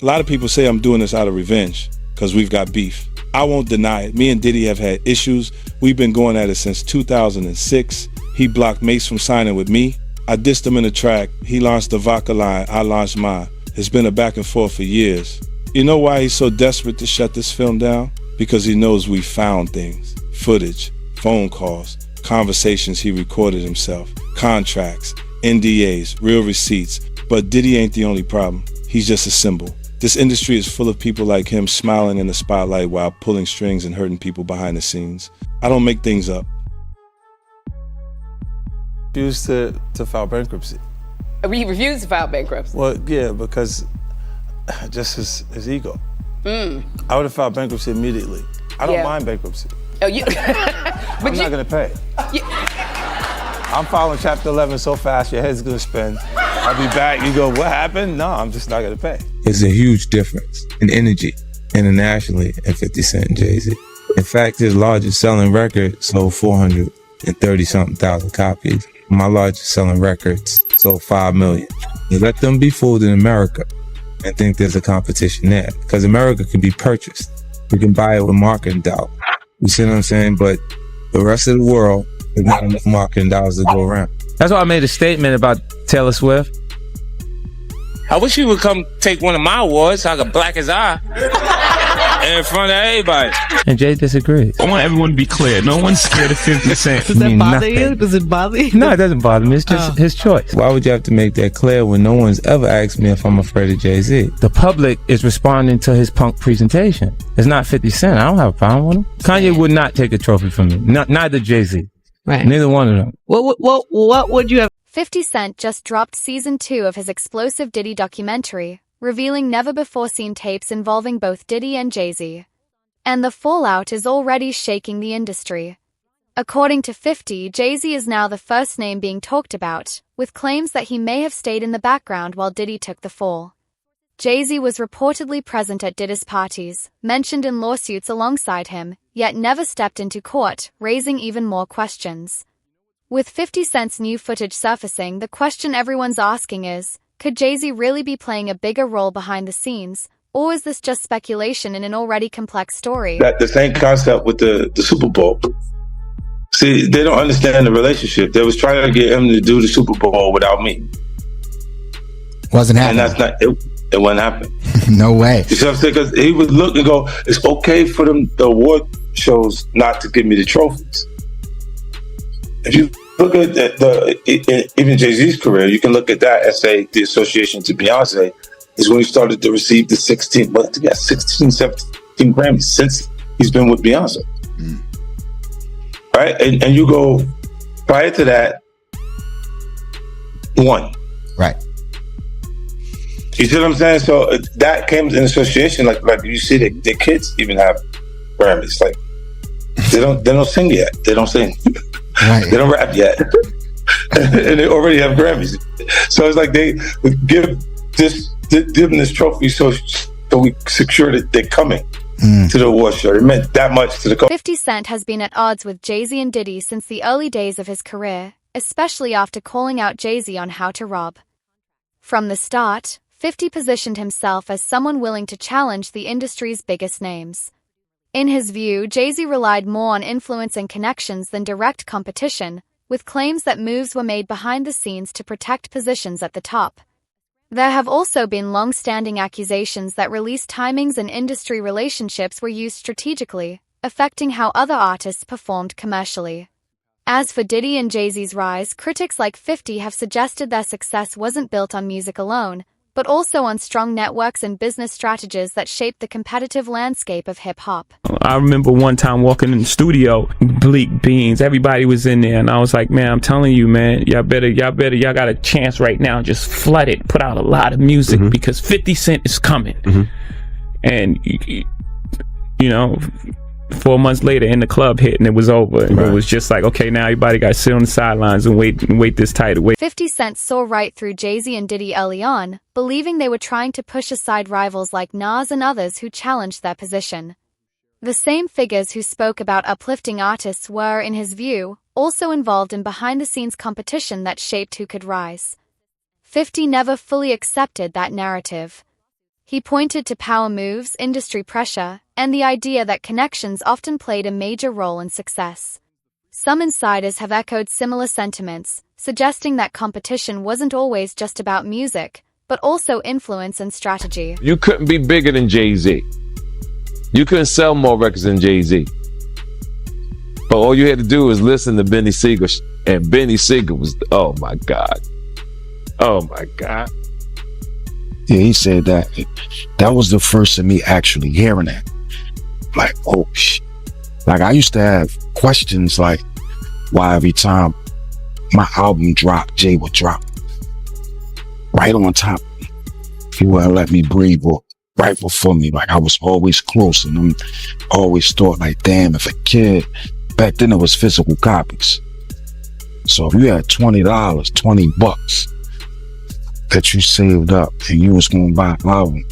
A lot of people say I'm doing this out of revenge, because we've got beef. I won't deny it. Me and Diddy have had issues. We've been going at it since 2006. He blocked Mace from signing with me. I dissed him in a track. He launched the vodka line. I launched mine. It's been a back and forth for years. You know why he's so desperate to shut this film down? Because he knows we found things. Footage, phone calls, conversations he recorded himself, contracts, NDAs, real receipts. But Diddy ain't the only problem. He's just a symbol. This industry is full of people like him smiling in the spotlight while pulling strings and hurting people behind the scenes. I don't make things up. Refused to file bankruptcy. He refused to file bankruptcy? Well, yeah, because just his ego. I would have filed bankruptcy immediately. I don't mind bankruptcy. Oh, you? I'm not gonna pay. I'm filing Chapter 11 so fast your head's gonna spin. I'll be back, you go, what happened? No, I'm just not gonna pay. There's a huge difference in energy internationally in 50 Cent and Jay-Z. In fact, his largest selling record sold 430-something thousand copies. My largest selling records sold 5 million. You let them be fooled in America and think there's a competition there. Because America can be purchased. You can buy it with marketing dollars. You see what I'm saying? But the rest of the world, there's not enough marketing dollars to go around. That's why I made a statement about Taylor Swift. I wish he would come take one of my awards so I could black his eye in front of everybody. And Jay disagrees. I want everyone to be clear. No one's scared of 50 Cent. Does that bother you? Does it bother you? No, it doesn't bother me. It's just his choice. Why would you have to make that clear when no one's ever asked me if I'm afraid of Jay-Z? The public is responding to his punk presentation. It's not 50 Cent. I don't have a problem with him. Kanye would not take a trophy from me. Neither Jay-Z. Right. Neither one of them. What would you have? 50 Cent just dropped season 2 of his explosive Diddy documentary, revealing never-before-seen tapes involving both Diddy and Jay-Z. And the fallout is already shaking the industry. According to 50, Jay-Z is now the first name being talked about, with claims that he may have stayed in the background while Diddy took the fall. Jay-Z was reportedly present at Diddy's parties, mentioned in lawsuits alongside him, yet never stepped into court, raising even more questions. With 50 Cent's new footage surfacing, the question everyone's asking is, could Jay-Z really be playing a bigger role behind the scenes, or is this just speculation in an already complex story? That the same concept with the Super Bowl. See, they don't understand the relationship. They was trying to get him to do the Super Bowl without me. Wasn't happening. And that's not it. It wouldn't happen. No way. You see what I'm saying? Because he would look and go, it's okay for them, the award shows, not to give me the trophies. If you look at even Jay-Z's career, you can look at that and say the association to Beyonce is when he started to receive the 16, 17 Grammys since he's been with Beyonce. Right? And you go, prior to that, 1. Right. You see what I'm saying? So that came in association, like you see the kids even have Grammys. Like they don't sing yet. They don't sing. Right. They don't rap yet. And they already have Grammys. So it's like they give them this trophy so we secure that they're coming to the award show. It meant that much to the 50 Cent has been at odds with Jay-Z and Diddy since the early days of his career, especially after calling out Jay-Z on How to Rob. From the start, 50 positioned himself as someone willing to challenge the industry's biggest names. In his view, Jay-Z relied more on influence and connections than direct competition, with claims that moves were made behind the scenes to protect positions at the top. There have also been long-standing accusations that release timings and industry relationships were used strategically, affecting how other artists performed commercially. As for Diddy and Jay-Z's rise, critics like 50 have suggested their success wasn't built on music alone, but also on strong networks and business strategies that shaped the competitive landscape of hip-hop. I remember one time walking in the studio, Bleak Beans, everybody was in there, and I was like, man, I'm telling you, man, y'all got a chance right now, just flood it, put out a lot of music, because 50 Cent is coming. And, you know, 4 months later, In the Club hit, and it was over. And it was just like, okay, now everybody got to sit on the sidelines and wait this title. 50 Cent saw right through Jay-Z and Diddy early on, believing they were trying to push aside rivals like Nas and others who challenged their position. The same figures who spoke about uplifting artists were, in his view, also involved in behind-the-scenes competition that shaped who could rise. 50 never fully accepted that narrative. He pointed to power moves, industry pressure, and the idea that connections often played a major role in success. Some insiders have echoed similar sentiments, suggesting that competition wasn't always just about music, but also influence and strategy. You couldn't be bigger than Jay-Z. You couldn't sell more records than Jay-Z. But all you had to do was listen to Benny Siegel, and Benny Siegel was, oh my God. Oh my God. Yeah, he said that. That was the first of me actually hearing that. Like, oh shit. Like, I used to have questions like why every time my album dropped, Jay would drop right on top. He wouldn't let me breathe or right before me. Like, I was always close, and I always thought like, damn, if a kid, back then it was physical copies. So if you had $20, $20 that you saved up and you was going to buy an album,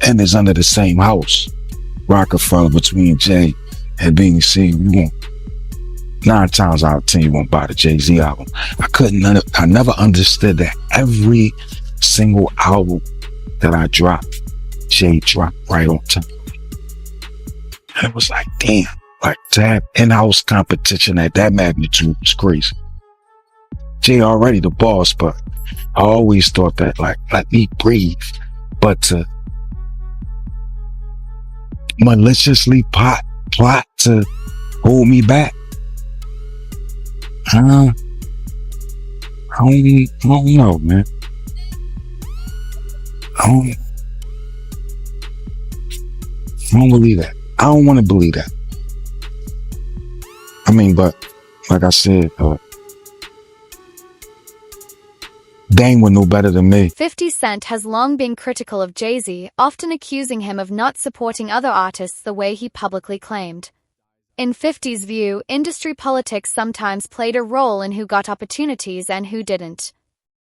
and it's under the same house, Rockefeller, between Jay and Beanie C, you won't, 9 times out of 10 you won't buy the Jay-Z album. I never understood that every single album that I dropped, Jay dropped right on time. And it was like, damn, like to have in-house competition at that magnitude was crazy. Jay already the boss, but I always thought that, like, let me breathe. But to maliciously plot to hold me back, I don't know, man. I don't believe that. I don't want to believe that. I mean, but like I said, Dame would know better than me. 50 Cent has long been critical of Jay-Z, often accusing him of not supporting other artists the way he publicly claimed. In 50's view, industry politics sometimes played a role in who got opportunities and who didn't.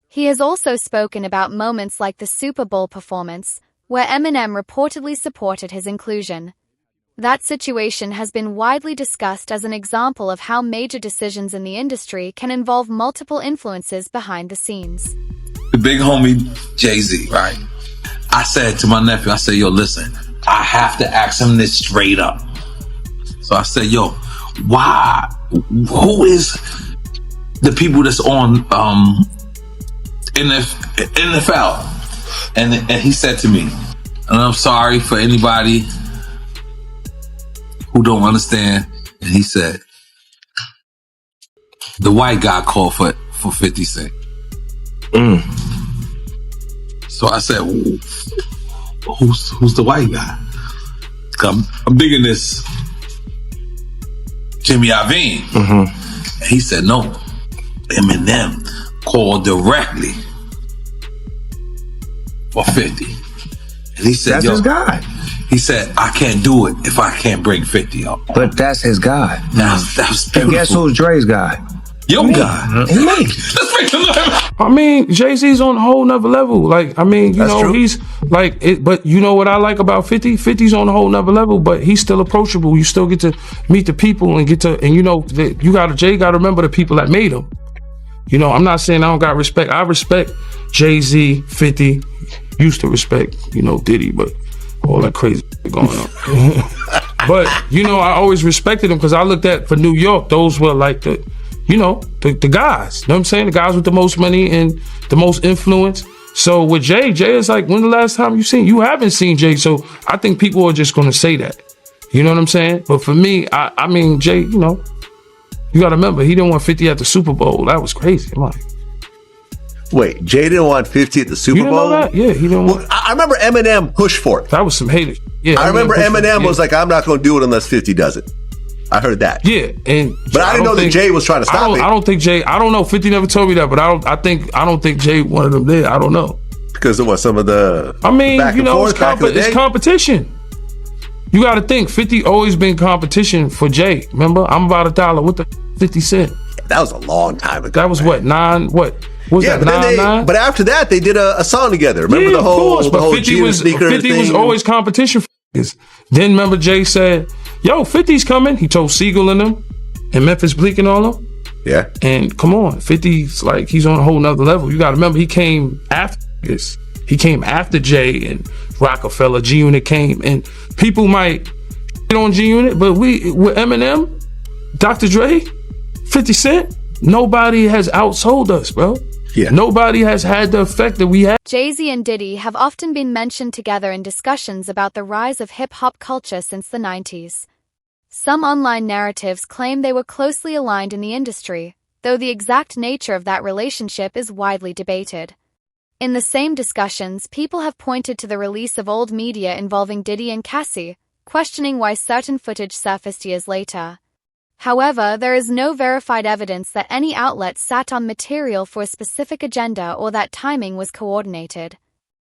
He has also spoken about moments like the Super Bowl performance, where Eminem reportedly supported his inclusion. That situation has been widely discussed as an example of how major decisions in the industry can involve multiple influences behind the scenes. The big homie Jay-Z, right? I said to my nephew, I said, yo, listen, I have to ask him this straight up. So I said, yo, why? Who is the people that's on NFL? And he said to me, and I'm sorry for anybody who don't understand. And he said, the white guy called for 50 Cent. So I said, who's the white guy? I'm big in this Jimmy Iovine. And he said, no, Eminem called directly for 50. And he said, that's his guy. He said, I can't do it if I can't bring 50 up. But that's his guy. That was beautiful. And guess who's Dre's guy? Your guy. Me. Let's make him laugh. I mean, Jay-Z's on a whole nother level. Like, I mean, you know, he's like, but you know what I like about 50? 50's on a whole nother level, but he's still approachable. You still get to meet the people and you know, Jay got to remember the people that made him. You know, I'm not saying I don't got respect. I respect Jay-Z, 50, used to respect, you know, Diddy, but all that crazy going on. But, you know, I always respected him because I looked at, for New York, those were like the, you know, the guys. You know what I'm saying? The guys with the most money and the most influence. So with Jay is like, when the last time you haven't seen Jay. So I think people are just going to say that. You know what I'm saying? But for me, I mean, Jay, you know, you got to remember, he didn't want 50 at the Super Bowl. That was crazy. I'm like, wait, Jay didn't want 50 at the Super Bowl? You didn't know that? Yeah, he didn't want. I remember Eminem pushed for it. That was some haters. Yeah, I remember Eminem was like, I'm not going to do it unless 50 does it. I heard that. Yeah, but I didn't know that Jay was trying to stop it. I don't think Jay. I don't know. 50 never told me that, but I don't think Jay wanted them there. I don't know. Because of what, some of the. I mean, you know, it's competition. You got to think. 50 always been competition for Jay. Remember, I'm about $1. What the 50 Cent? That was a long time ago. That was what, 9? What was that? 9? But after that, they did a song together. Remember the whole 50 was always competition for niggas. Then remember Jay said, yo, 50's coming. He told Siegel and them and Memphis Bleak and all them. Yeah. And come on, 50's like, he's on a whole nother level. You got to remember, he came after this. He came after Jay and Rockefeller. G-Unit came, and people might get on G-Unit, but with Eminem, Dr. Dre, 50 Cent, nobody has outsold us, bro. Yeah. Nobody has had the effect that we had. Jay-Z and Diddy have often been mentioned together in discussions about the rise of hip-hop culture since the 90s. Some online narratives claim they were closely aligned in the industry, though the exact nature of that relationship is widely debated. In the same discussions, people have pointed to the release of old media involving Diddy and Cassie, questioning why certain footage surfaced years later. However, there is no verified evidence that any outlet sat on material for a specific agenda or that timing was coordinated.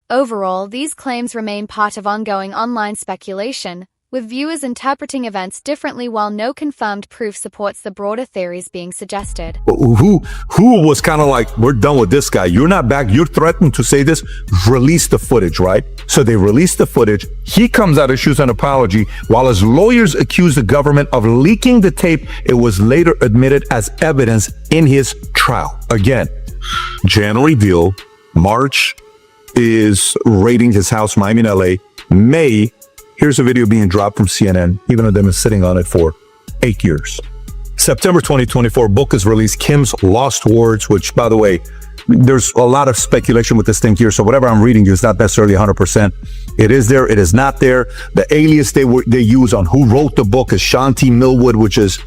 Overall, these claims remain part of ongoing online speculation, with viewers interpreting events differently while no confirmed proof supports the broader theories being suggested. Who was kind of like, we're done with this guy. You're not back. You're threatened to say this. Release the footage, right? So they released the footage. He comes out, issues an apology. While his lawyers accuse the government of leaking the tape, it was later admitted as evidence in his trial. Again, January deal. March is raiding his house, Miami and LA. May, here's a video being dropped from CNN, even though they've been sitting on it for 8 years. September 2024, book is released, Kim's Lost Words, which, by the way, there's a lot of speculation with this thing here, so whatever I'm reading is not necessarily 100%. It is there, it is not there. The alias they use on who wrote the book is Shanti Millwood, which is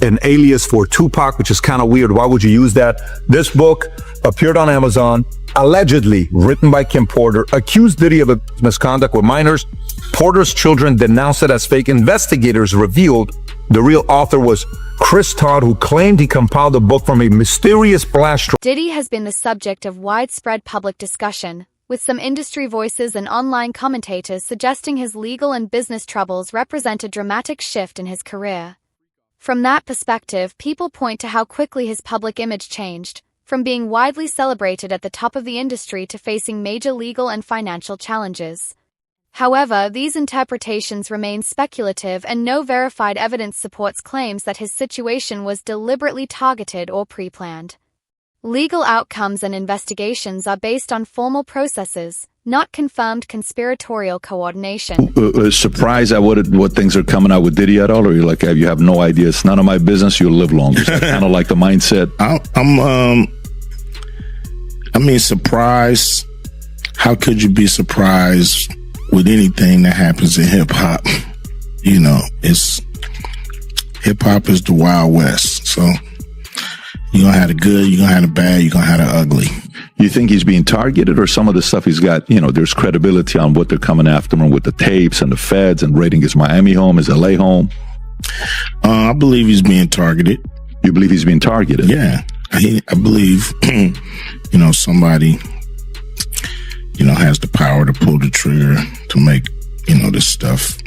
an alias for Tupac, which is kind of weird. Why would you use that? This book appeared on Amazon, allegedly written by Kim Porter, accused Diddy of misconduct with minors. Porter's children denounced it as fake. Investigators revealed the real author was Chris Todd, who claimed he compiled the book from a mysterious blast. Diddy has been the subject of widespread public discussion, with some industry voices and online commentators suggesting his legal and business troubles represent a dramatic shift in his career. From that perspective, people point to how quickly his public image changed, from being widely celebrated at the top of the industry to facing major legal and financial challenges. However, these interpretations remain speculative and no verified evidence supports claims that his situation was deliberately targeted or pre-planned. Legal outcomes and investigations are based on formal processes, not confirmed conspiratorial coordination. Surprised at what things are coming out with Diddy at all, or you're like, you have no idea, it's none of my business, you'll live longer? Kind of like the mindset. Surprised. How could you be surprised with anything that happens in hip hop? You know, hip hop is the Wild West. So you're gonna have the good, you're gonna have the bad, you're gonna have the ugly. You think he's being targeted, or some of the stuff he's got, there's credibility on what they're coming after him with the tapes and the feds and raiding his Miami home, his LA home? I believe he's being targeted. You believe he's being targeted? Yeah. I believe, somebody, has the power to pull the trigger to make, this stuff,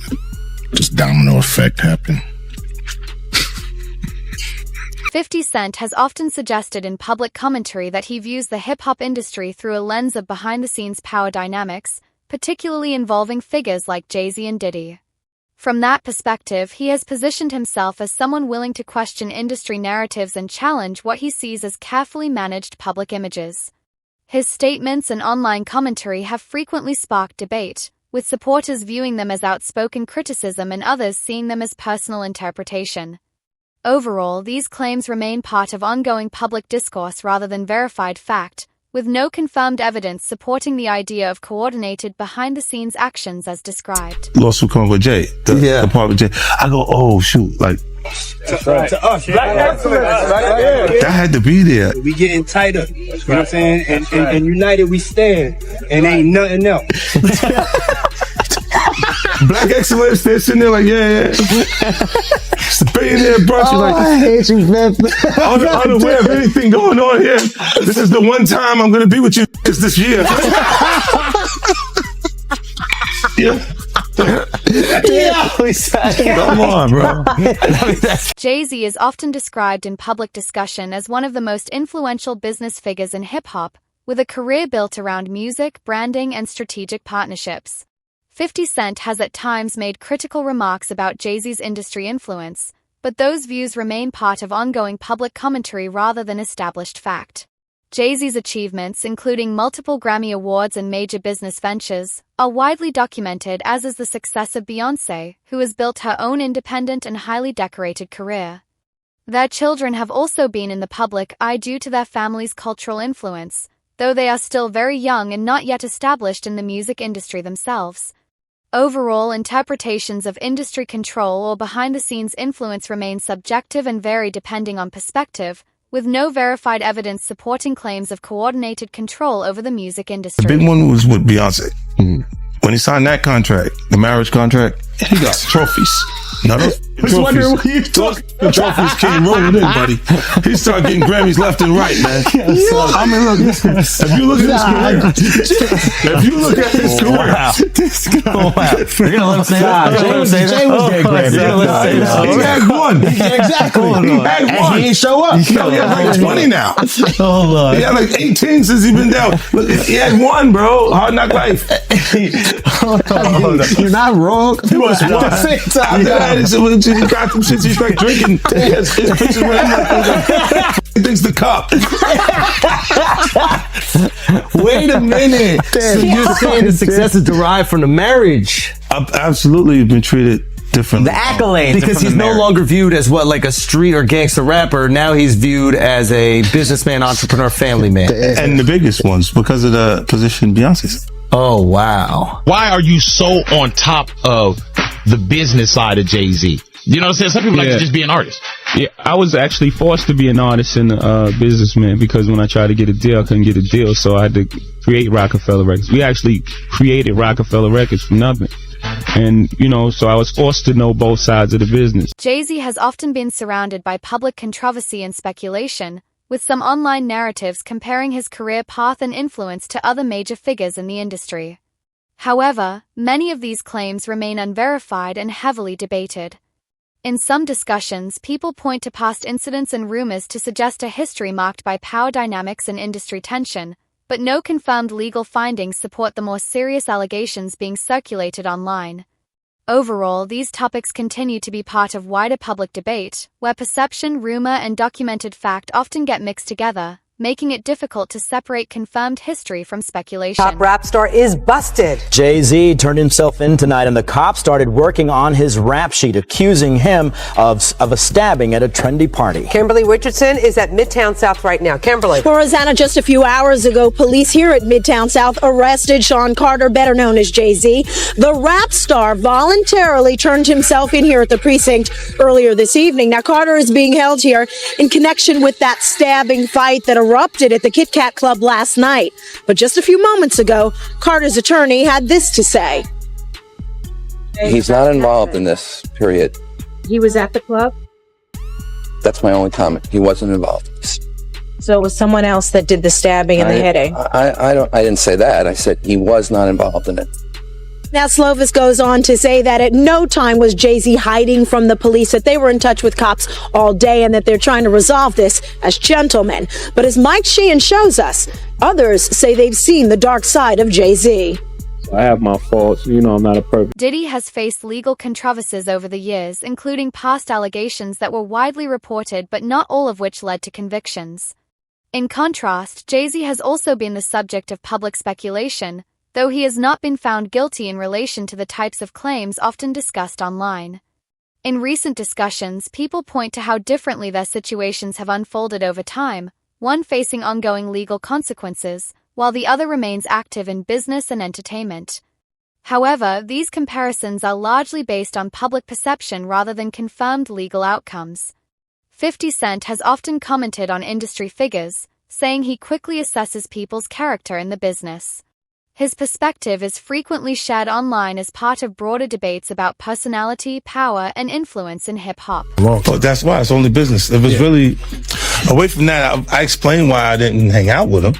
this domino effect happen. 50 Cent has often suggested in public commentary that he views the hip-hop industry through a lens of behind-the-scenes power dynamics, particularly involving figures like Jay-Z and Diddy. From that perspective, he has positioned himself as someone willing to question industry narratives and challenge what he sees as carefully managed public images. His statements and online commentary have frequently sparked debate, with supporters viewing them as outspoken criticism and others seeing them as personal interpretation. Overall, these claims remain part of ongoing public discourse rather than verified fact, with no confirmed evidence supporting the idea of coordinated behind-the-scenes actions as described. Lawsuit coming with Jay. The part with Jay. I go, oh, shoot, like... That's right. To us, Black excellence, that had to be there. We getting tighter, you know what I'm saying? And united we stand, and ain't nothing else. Black excellence, they're sitting there like, yeah. It's a billionaire brunch. Like, I hate you, man. Unaware of anything going on here. This is the one time I'm going to be with you this year. Come on, bro. Jay-Z is often described in public discussion as one of the most influential business figures in hip-hop, with a career built around music, branding, and strategic partnerships. 50 Cent has at times made critical remarks about Jay-Z's industry influence, but those views remain part of ongoing public commentary rather than established fact. Jay-Z's achievements, including multiple Grammy Awards and major business ventures, are widely documented, as is the success of Beyoncé, who has built her own independent and highly decorated career. Their children have also been in the public eye due to their family's cultural influence, though they are still very young and not yet established in the music industry themselves. Overall, interpretations of industry control or behind-the-scenes influence remain subjective and vary depending on perspective, with no verified evidence supporting claims of coordinated control over the music industry. The big one was with Beyonce. When he signed that contract, the marriage contract, he got trophies. No, those the trophies came rolling in, buddy. He started getting Grammys left and right, man. I mean, look, if you look at his career, You're gonna let him say that? Jay was getting Grammys. He had one. Exactly. He had one. And he ain't show up. He had like 20 now. Oh, Lord. He had like 18 since he been down. Look, he had one, bro. Hard Knock Life. You're not wrong. He was one. At the same time, he got some shit. He started drinking. His pictures were he thinks the cup. Wait a minute. So you're saying the success is derived from the marriage? I've absolutely been treated differently. The accolades. Because he's no longer viewed as like a street or gangster rapper. Now he's viewed as a businessman, entrepreneur, family man. And the biggest ones because of the position Beyonce's. Oh, wow. Why are you so on top of the business side of Jay-Z? You know what I'm saying? Some people like to just be an artist. Yeah, I was actually forced to be an artist and a businessman because when I tried to get a deal, I couldn't get a deal, so I had to create Rockefeller Records. We actually created Rockefeller Records from nothing. And, so I was forced to know both sides of the business. Jay-Z has often been surrounded by public controversy and speculation, with some online narratives comparing his career path and influence to other major figures in the industry. However, many of these claims remain unverified and heavily debated. In some discussions, people point to past incidents and rumors to suggest a history marked by power dynamics and industry tension, but no confirmed legal findings support the more serious allegations being circulated online. Overall, these topics continue to be part of wider public debate, where perception, rumor, and documented fact often get mixed together, making it difficult to separate confirmed history from speculation. Top rap star is busted. Jay-Z turned himself in tonight, and the cops started working on his rap sheet, accusing him of a stabbing at a trendy party. Kimberly Richardson is at Midtown South right now. Kimberly. Well, Rosanna, just a few hours ago, police here at Midtown South arrested Sean Carter, better known as Jay-Z. The rap star voluntarily turned himself in here at the precinct earlier this evening. Now, Carter is being held here in connection with that stabbing fight that erupted at the Kit Kat Club last night. But just a few moments ago, Carter's attorney had this to say. He's not involved in this, period. He was at the club? That's my only comment. He wasn't involved. So it was someone else that did the stabbing and the hitting? I didn't say that. I said he was not involved in it. Now, Slovis goes on to say that at no time was Jay-Z hiding from the police, that they were in touch with cops all day and that they're trying to resolve this as gentlemen. But as Mike Sheehan shows us, others say they've seen the dark side of Jay-Z. I have my faults. I'm not a perfect. Diddy has faced legal controversies over the years, including past allegations that were widely reported but not all of which led to convictions. In contrast, Jay-Z has also been the subject of public speculation, though he has not been found guilty in relation to the types of claims often discussed online. In recent discussions, people point to how differently their situations have unfolded over time, one facing ongoing legal consequences, while the other remains active in business and entertainment. However, these comparisons are largely based on public perception rather than confirmed legal outcomes. 50 Cent has often commented on industry figures, saying he quickly assesses people's character in the business. His perspective is frequently shared online as part of broader debates about personality, power, and influence in hip-hop. But that's why it's only business. It was really, away from that, I explained why I didn't hang out with him,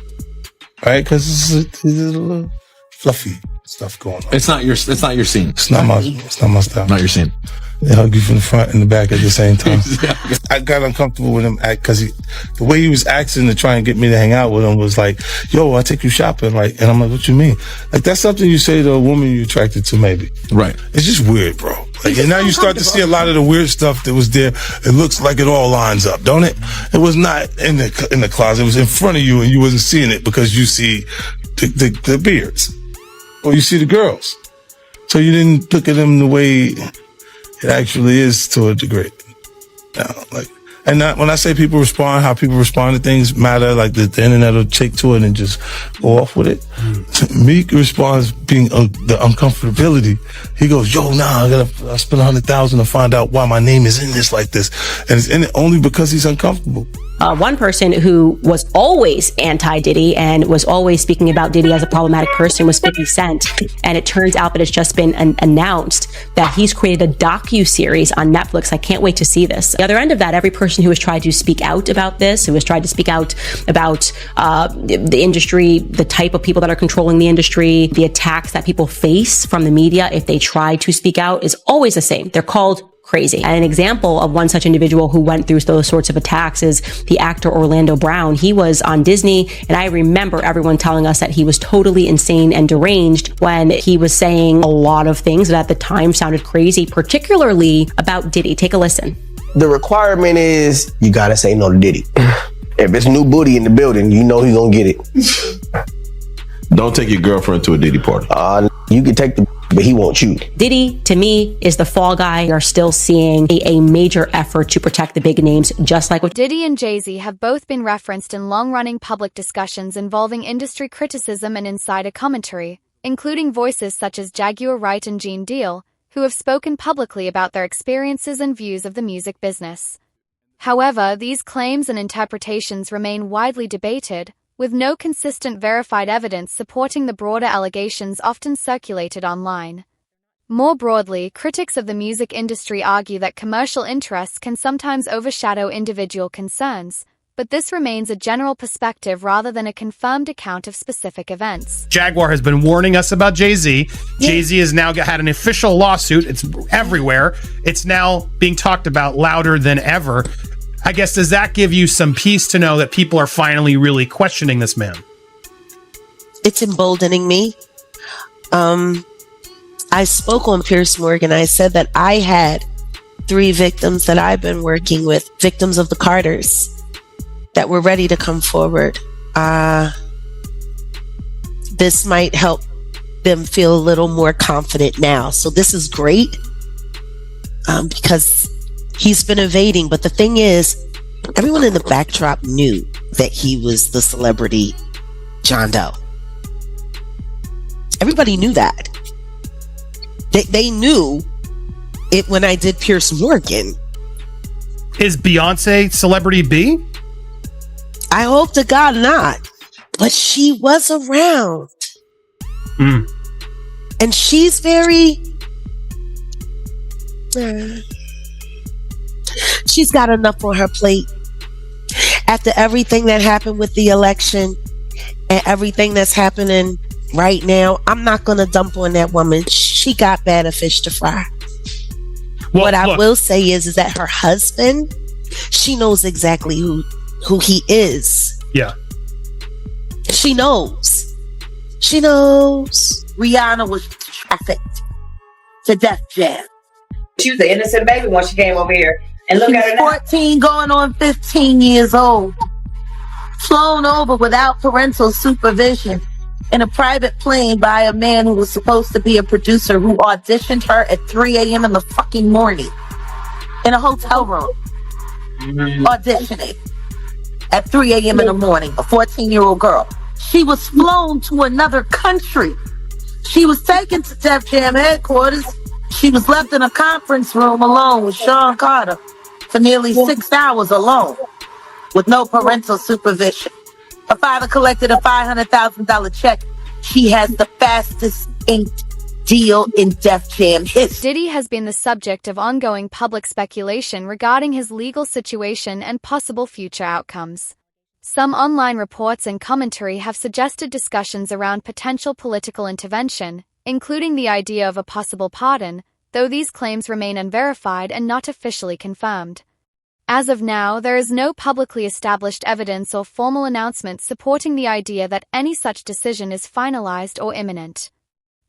right? Because it's a little fluffy stuff going on. It's not your scene. It's not my style. Not your scene. They hug you from the front and the back at the same time. I got uncomfortable with him because the way he was acting to try and get me to hang out with him was like, yo, I'll take you shopping. Like, and I'm like, what you mean? Like, that's something you say to a woman you're attracted to, maybe. Right. It's just weird, bro. Like, and now you start to see a lot of the weird stuff that was there. It looks like it all lines up, don't it? It was not in the closet. It was in front of you, and you wasn't seeing it because you see the beards, or you see the girls. So you didn't look at them the way it actually is to a degree. And when I say people respond, how people respond to things matter. Like the internet will take to it and just go off with it. Meek responds being the uncomfortability. He goes, "Yo, nah, I spent $100,000 to find out why my name is in this like this," and it's in it only because he's uncomfortable. One person who was always anti-Diddy and was always speaking about Diddy as a problematic person was 50 Cent. And it turns out that it's just been announced that he's created a docu-series on Netflix. I can't wait to see this. The other end of that, every person who has tried to speak out about this, who has tried to speak out about the industry, the type of people that are controlling the industry, the attacks that people face from the media if they try to speak out, is always the same. They're called crazy. And an example of one such individual who went through those sorts of attacks is the actor Orlando Brown. He was on Disney, and I remember everyone telling us that he was totally insane and deranged when he was saying a lot of things that at the time sounded crazy, particularly about Diddy. Take a listen. The requirement is you gotta say no to Diddy. If it's new booty in the building, you know he's gonna get it. Don't take your girlfriend to a Diddy party. You can take but he won't you. Diddy, to me, is the fall guy. We are still seeing a major effort to protect the big names, just like with Diddy and Jay-Z have both been referenced in long-running public discussions involving industry criticism and insider commentary, including voices such as Jaguar Wright and Gene Deal, who have spoken publicly about their experiences and views of the music business. However, these claims and interpretations remain widely debated, with no consistent verified evidence supporting the broader allegations often circulated online. More broadly, critics of the music industry argue that commercial interests can sometimes overshadow individual concerns, but this remains a general perspective rather than a confirmed account of specific events. Jaguar has been warning us about Jay-Z. Jay-Z has now had an official lawsuit. It's everywhere. It's now being talked about louder than ever. I guess, does that give you some peace to know that people are finally really questioning this man? It's emboldening me. I spoke on Piers Morgan. I said that I had 3 victims that I've been working with, victims of the Carters, that were ready to come forward. This might help them feel a little more confident now. So this is great because he's been evading, but the thing is, everyone in the backdrop knew that he was the celebrity John Doe. Everybody knew that. They knew it when I did Piers Morgan. Is Beyonce celebrity B? I hope to God not, but she was around. And she's very... she's got enough on her plate. After everything that happened with the election and everything that's happening right now, I'm not going to dump on that woman. She got better fish to fry. Well, what I will say is that her husband, she knows exactly who he is. Yeah. She knows. She knows. Rihanna was trafficked to Def Jam. She was an innocent baby when she came over here. And look at her now. 14 going on 15 years old. Flown over without parental supervision in a private plane by a man who was supposed to be a producer who auditioned her at 3 a.m. in the fucking morning in a hotel room. Auditioning at 3 a.m. in the morning, a 14-year-old girl. She was flown to another country. She was taken to Def Jam headquarters. She was left in a conference room alone with Sean Carter for nearly 6 hours alone with no parental supervision. Her father collected a $500,000 check. She has the fastest inked deal in Def Jam history. Diddy has been the subject of ongoing public speculation regarding his legal situation and possible future outcomes. Some online reports and commentary have suggested discussions around potential political intervention, including the idea of a possible pardon, though these claims remain unverified and not officially confirmed. As of now, there is no publicly established evidence or formal announcement supporting the idea that any such decision is finalized or imminent.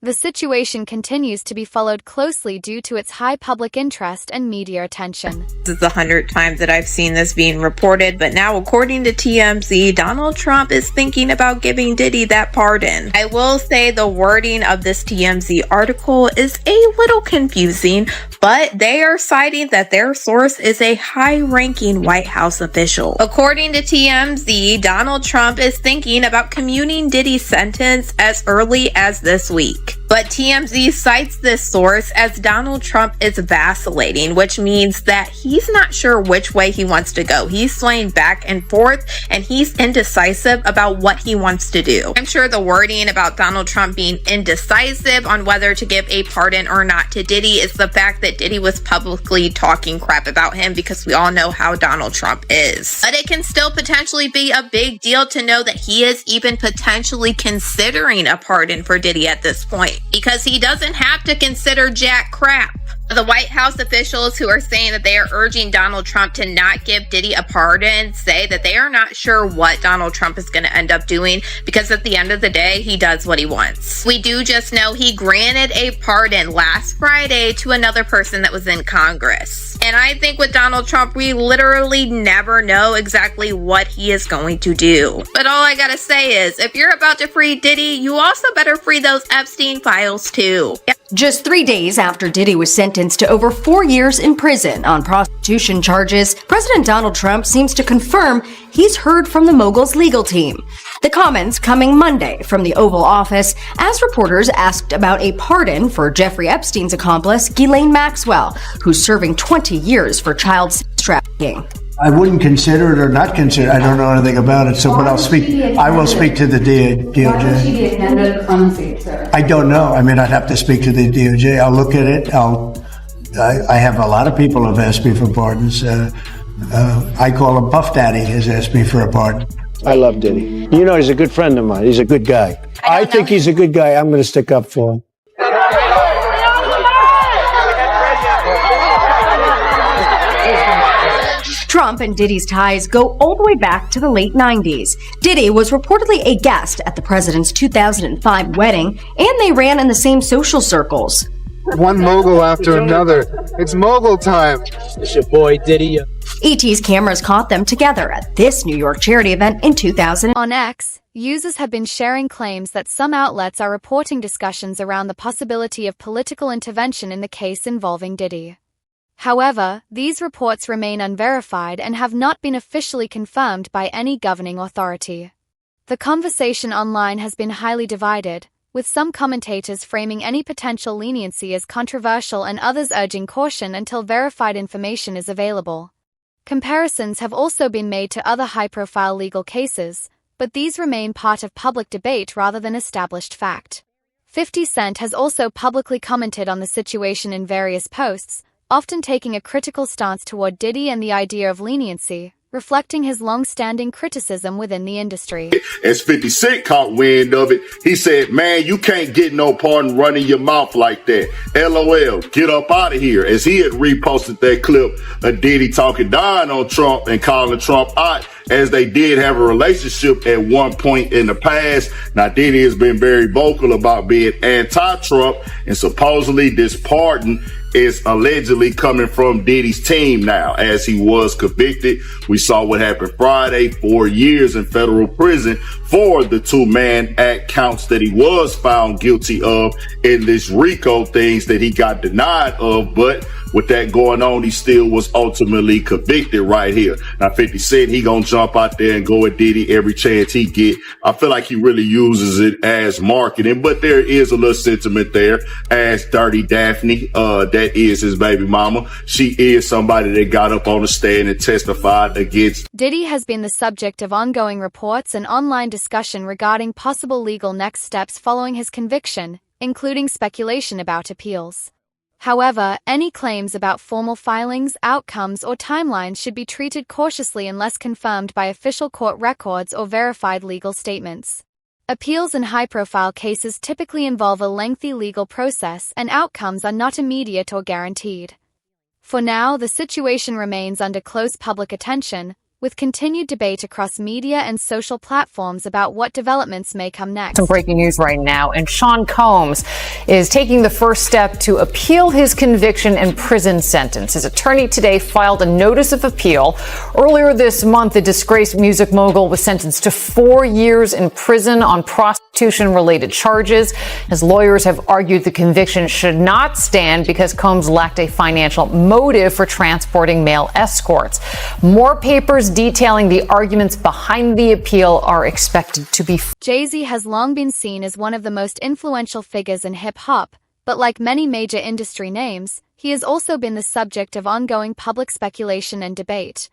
The situation continues to be followed closely due to its high public interest and media attention. This is the 100th time that I've seen this being reported, but now according to TMZ, Donald Trump is thinking about giving Diddy that pardon. I will say the wording of this TMZ article is a little confusing, but they are citing that their source is a high-ranking White House official. According to TMZ, Donald Trump is thinking about commuting Diddy's sentence as early as this week. But TMZ cites this source as Donald Trump is vacillating, which means that he's not sure which way he wants to go. He's swaying back and forth, and he's indecisive about what he wants to do. I'm sure the wording about Donald Trump being indecisive on whether to give a pardon or not to Diddy is the fact that Diddy was publicly talking crap about him, because we all know how Donald Trump is. But it can still potentially be a big deal to know that he is even potentially considering a pardon for Diddy at this point, because he doesn't have to consider jack crap. The White House officials who are saying that they are urging Donald Trump to not give Diddy a pardon say that they are not sure what Donald Trump is going to end up doing, because at the end of the day, he does what he wants. We do just know he granted a pardon last Friday to another person that was in Congress. And I think with Donald Trump, we literally never know exactly what he is going to do. But all I gotta say is, if you're about to free Diddy, you also better free those Epstein files too. Just 3 days after Diddy was sentenced to over 4 years in prison on prostitution charges, President Donald Trump seems to confirm he's heard from the mogul's legal team. The comments coming Monday from the Oval Office as reporters asked about a pardon for Jeffrey Epstein's accomplice, Ghislaine Maxwell, who's serving 20 years for child sex trafficking. I wouldn't consider it or not consider it. I don't know anything about it. So, but I will speak to the DOJ. Why would she be offended at clemency, sir? I don't know. I mean, I'd have to speak to the DOJ. I'll look at it. I have a lot of people have asked me for pardons. I call him Puff Daddy has asked me for a pardon. I love Diddy. You know, he's a good friend of mine. He's a good guy. I think he's a good guy. I'm going to stick up for him. Trump and Diddy's ties go all the way back to the late 90s. Diddy was reportedly a guest at the president's 2005 wedding, and they ran in the same social circles. One mogul after another. It's mogul time. It's your boy Diddy. ET's cameras caught them together at this New York charity event in 2000. On X, users have been sharing claims that some outlets are reporting discussions around the possibility of political intervention in the case involving Diddy. However, these reports remain unverified and have not been officially confirmed by any governing authority. The conversation online has been highly divided, with some commentators framing any potential leniency as controversial and others urging caution until verified information is available. Comparisons have also been made to other high-profile legal cases, but these remain part of public debate rather than established fact. 50 Cent has also publicly commented on the situation in various posts, often taking a critical stance toward Diddy and the idea of leniency, reflecting his long-standing criticism within the industry. As 50 Cent caught wind of it, he said, "Man, you can't get no pardon running your mouth like that. LOL, get up out of here," as he had reposted that clip of Diddy talking down on Trump and calling Trump out, as they did have a relationship at one point in the past. Now, Diddy has been very vocal about being anti-Trump, and supposedly this pardon is allegedly coming from Diddy's team now, as he was convicted. We saw what happened Friday, 4 years in federal prison for the two-man act counts that he was found guilty of in this RICO things that he got denied of. But with that going on, he still was ultimately convicted right here. Now, 50 Cent, he gonna jump out there and go at Diddy every chance he get. I feel like he really uses it as marketing, but there is a little sentiment there as Dirty Daphne, that is his baby mama. She is somebody that got up on the stand and testified against. Diddy has been the subject of ongoing reports and online discussion regarding possible legal next steps following his conviction, including speculation about appeals. However, any claims about formal filings, outcomes, or timelines should be treated cautiously unless confirmed by official court records or verified legal statements. Appeals in high-profile cases typically involve a lengthy legal process, and outcomes are not immediate or guaranteed. For now, the situation remains under close public attention, with continued debate across media and social platforms about what developments may come next. Some breaking news right now, and Sean Combs is taking the first step to appeal his conviction and prison sentence. His attorney today filed a notice of appeal. Earlier this month, the disgraced music mogul was sentenced to 4 years in prison on prostitution-related charges. His lawyers have argued the conviction should not stand because Combs lacked a financial motive for transporting male escorts. More papers detailing the arguments behind the appeal are expected to be. Jay-Z has long been seen as one of the most influential figures in hip-hop, but like many major industry names, he has also been the subject of ongoing public speculation and debate.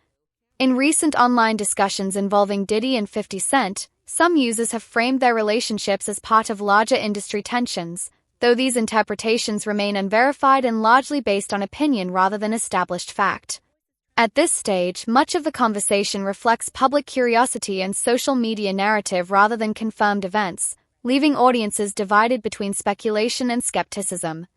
In recent online discussions involving Diddy and 50 Cent, some users have framed their relationships as part of larger industry tensions, though these interpretations remain unverified and largely based on opinion rather than established fact. At this stage, much of the conversation reflects public curiosity and social media narrative rather than confirmed events, leaving audiences divided between speculation and skepticism.